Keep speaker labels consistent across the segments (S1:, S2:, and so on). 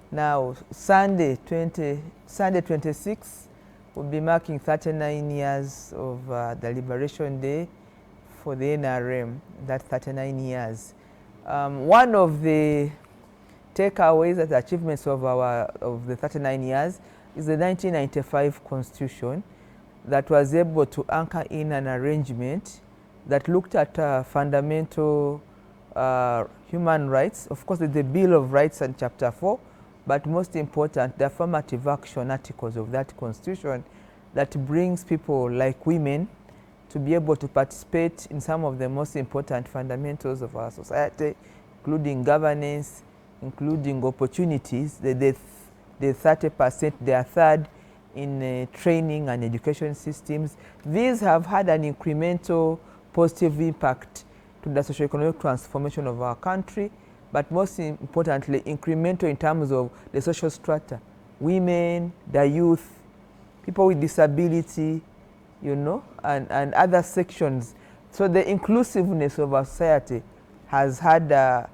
S1: Now, Sunday 26 will be marking 39 years of the Liberation Day for the NRM. That's 39 years. One of the takeaways and achievements of the 39 years is the 1995 Constitution that was able to anchor in an arrangement that looked at fundamental human rights. Of course, the Bill of Rights and Chapter 4, but most important, the affirmative action articles of that Constitution that brings people like women to be able to participate in some of the most important fundamentals of our society, including governance, including opportunities. The 30%, they are third in training and education systems. These have had an incremental positive impact to the socio-economic transformation of our country, but most importantly, incremental in terms of the social strata, women, the youth, people with disability, you know, and other sections. So the inclusiveness of our society has had a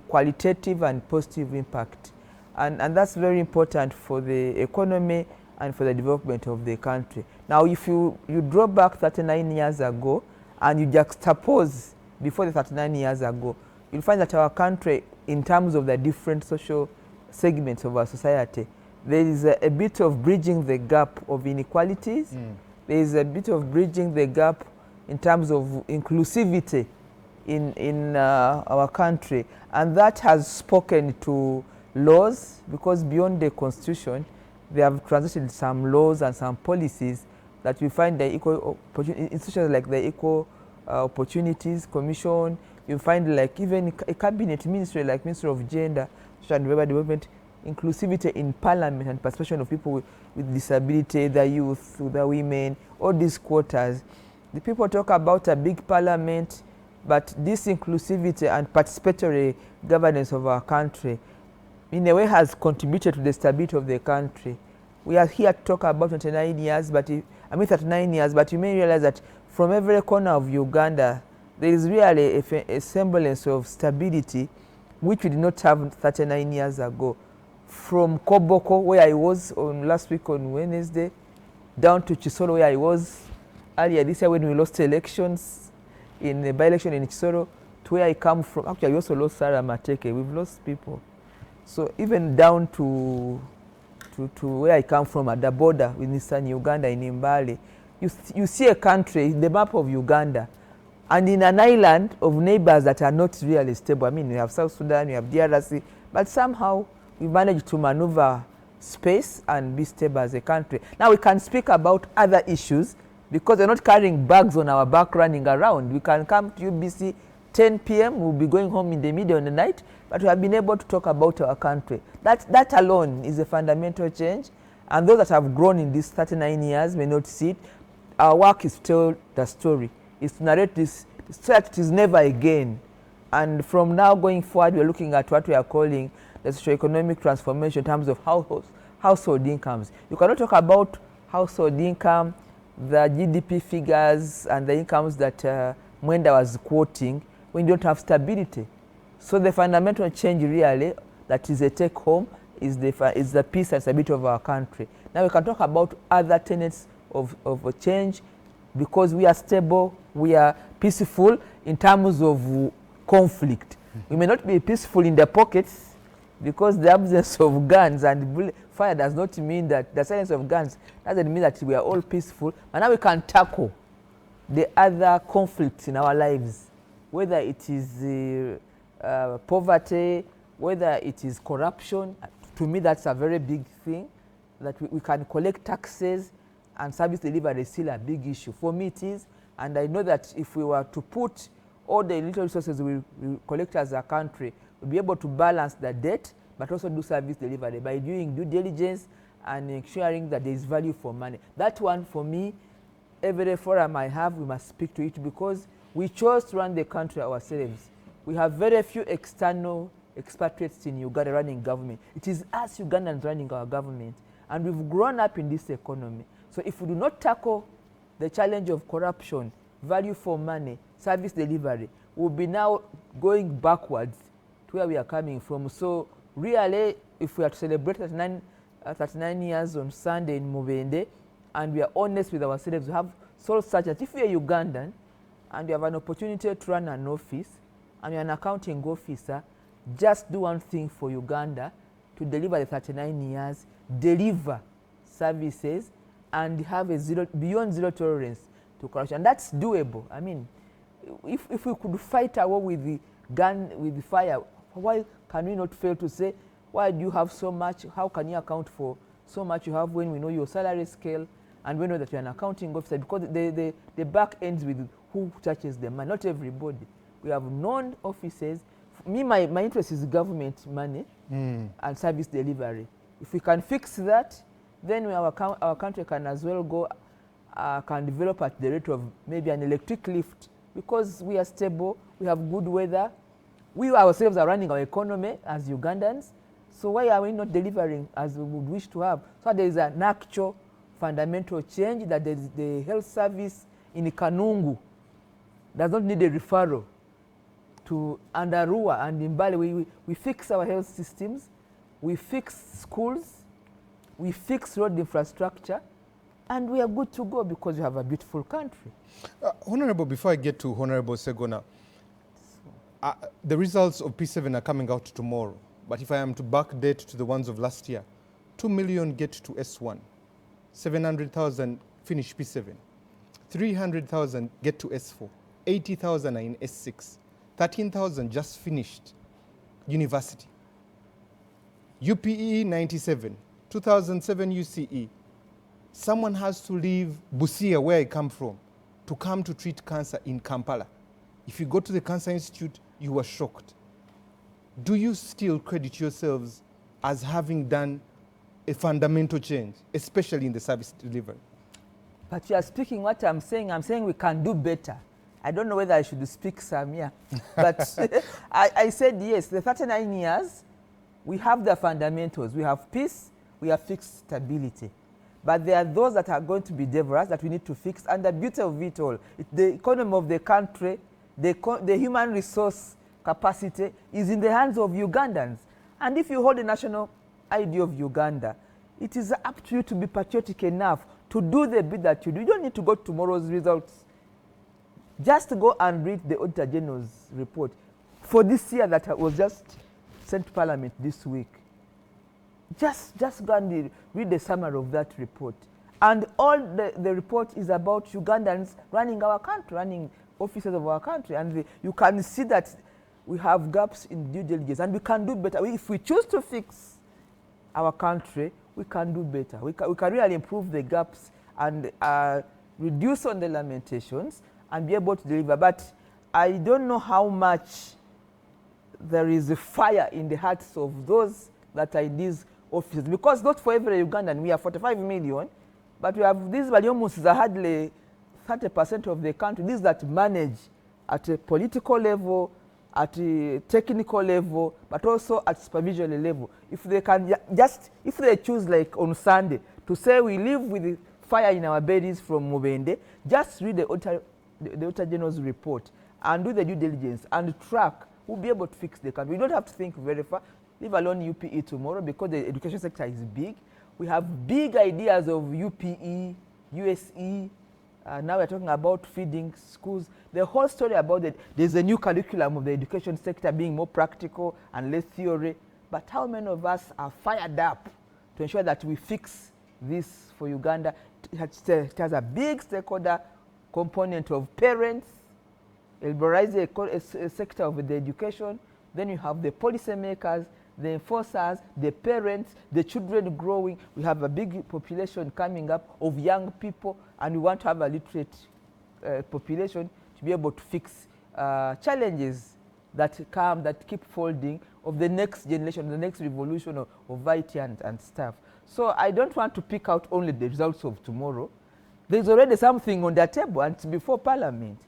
S1: qualitative and positive impact. And that's very important for the economy and for the development of the country. Now, if you draw back 39 years ago and you juxtapose before the 39 years ago, you'll find that our country, in terms of the different social segments of our society, there is a bit of bridging the gap of inequalities. There is a bit of bridging the gap in terms of inclusivity in our country. And that has spoken to laws, because beyond the Constitution, they have transited some laws and some policies that we find the equal institutions like the Equal Opportunities Commission. You find like even a cabinet ministry like Ministry of Gender, Social and Development, inclusivity in parliament and participation of people with disability, the youth, the women, all these quotas. The people talk about a big parliament, but this inclusivity and participatory governance of our country in a way has contributed to the stability of the country. We are here to talk about 39 years, but 39 years, but you may realize that from every corner of Uganda, there is really a semblance of stability which we did not have 39 years ago. From Koboko, where I was last week on Wednesday, down to Chisoro, where I was earlier this year when we lost elections, in the by-election in Chisoro, to where I come from. Actually, I also lost Sarah Mateke. We've lost people. So even down to where I come from at the border with Eastern Uganda in Mbale, you see a country, the map of Uganda, and in an island of neighbors that are not really stable. I mean, we have South Sudan, we have DRC, but somehow we managed to maneuver space and be stable as a country. Now we can speak about other issues because we're not carrying bags on our back running around. We can come to UBC 10 p.m., we'll be going home in the middle of the night, but we have been able to talk about our country. That alone is a fundamental change, and those that have grown in these 39 years may not see it. Our work is to tell the story, is to narrate this so that it is never again. And from now going forward, we're looking at what we are calling the socio-economic transformation in terms of household incomes. You cannot talk about household income, the GDP figures and the incomes that Mwenda was quoting when you don't have stability. So the fundamental change really that is a take home is the peace and stability of our country. Now we can talk about other tenets of a change because we are stable, we are peaceful in terms of conflict. We may not be peaceful in the pockets because the absence of guns and fire does not mean that the silence of guns doesn't mean that we are all peaceful. But now we can tackle the other conflicts in our lives, whether it is poverty, whether it is corruption. To me, that's a very big thing, that we can collect taxes and service delivery is still a big issue. For me it is, and I know that if we were to put all the little resources we collect as a country, we'll be able to balance the debt, but also do service delivery by doing due diligence and ensuring that there is value for money. That one, for me, every forum I have, we must speak to it because we chose to run the country ourselves. We have very few external expatriates in Uganda running government. It is us Ugandans running our government, and we've grown up in this economy. So if we do not tackle the challenge of corruption, value for money, service delivery, we'll be now going backwards to where we are coming from. So really, if we are to celebrate 39 years on Sunday in Mubende, and we are honest with ourselves, we have soul such that if you are Ugandan and you have an opportunity to run an office and you're an accounting officer, just do one thing for Uganda to deliver the 39 years, deliver services, and have a beyond zero tolerance to corruption. And that's doable. I mean, if we could fight a war with the gun, with the fire, why can we not fail to say, why do you have so much? How can you account for so much you have when we know your salary scale and we know that you're an accounting officer? Because the back ends with who touches the money, not everybody. We have non-offices. Me, my interest is government money and service delivery. If we can fix that, then our country can as well go, can develop at the rate of maybe an electric lift, because we are stable, we have good weather, we ourselves are running our economy as Ugandans, so why are we not delivering as we would wish to have? So there is an actual fundamental change, that the health service in Kanungu does not need a referral to Andarua and Mbale. We fix our health systems, we fix schools, we fix road infrastructure, and we are good to go because we have a beautiful country.
S2: Honorable, before I get to Honorable Segona, the results of P7 are coming out tomorrow, but if I am to backdate to the ones of last year, 2 million get to S1, 700,000 finish P7, 300,000 get to S4, 80,000 are in S6, 13,000 just finished university. UPE 97, 2007 UCE. Someone has to leave Busia, where I come from, to come to treat cancer in Kampala. If you go to the Cancer Institute, you are shocked. Do you still credit yourselves as having done a fundamental change, especially in the service delivery?
S1: But you are speaking what I'm saying we can do better. I don't know whether I should speak Samia, but I said yes, the 39 years, we have the fundamentals. We have peace, we have fixed stability. But there are those that are going to be dangerous that we need to fix. And the beauty of it all, the economy of the country, the human resource capacity is in the hands of Ugandans. And if you hold the national idea of Uganda, it is up to you to be patriotic enough to do the bit that you do. You don't need to go to tomorrow's results. Just go and read the Auditor General's report for this year that was just sent to Parliament this week. Just go and read the summary of that report. And all the report is about Ugandans running our country, running offices of our country. And you can see that we have gaps in due diligence, and we can do better. If we choose to fix our country, we can do better. We can really improve the gaps and reduce on the lamentations and be able to deliver. But I don't know how much there is a fire in the hearts of those that are in these offices, because not for every Ugandan, we are 45 million, but we have these almost hardly 30% of the country, these that manage at a political level, at a technical level, but also at supervisory level. If they can if they choose, like on Sunday, to say we live with the fire in our bellies from Mubende, just read the Auditor General's report and do the due diligence and track, we'll be able to fix the country. We don't have to think very far, leave alone UPE tomorrow, because the education sector is big. We have big ideas of UPE, USE. Now we're talking about feeding schools. The whole story about it, there's a new curriculum of the education sector being more practical and less theory. But how many of us are fired up to ensure that we fix this for Uganda? It has a big stakeholder component of parents, liberalize a sector of the education. Then you have the policymakers, the enforcers, the parents, the children growing. We have a big population coming up of young people, and we want to have a literate population to be able to fix challenges that keep folding of the next generation, the next revolution of IT and stuff. So I don't want to pick out only the results of tomorrow. There's already something on the table, and it's before Parliament.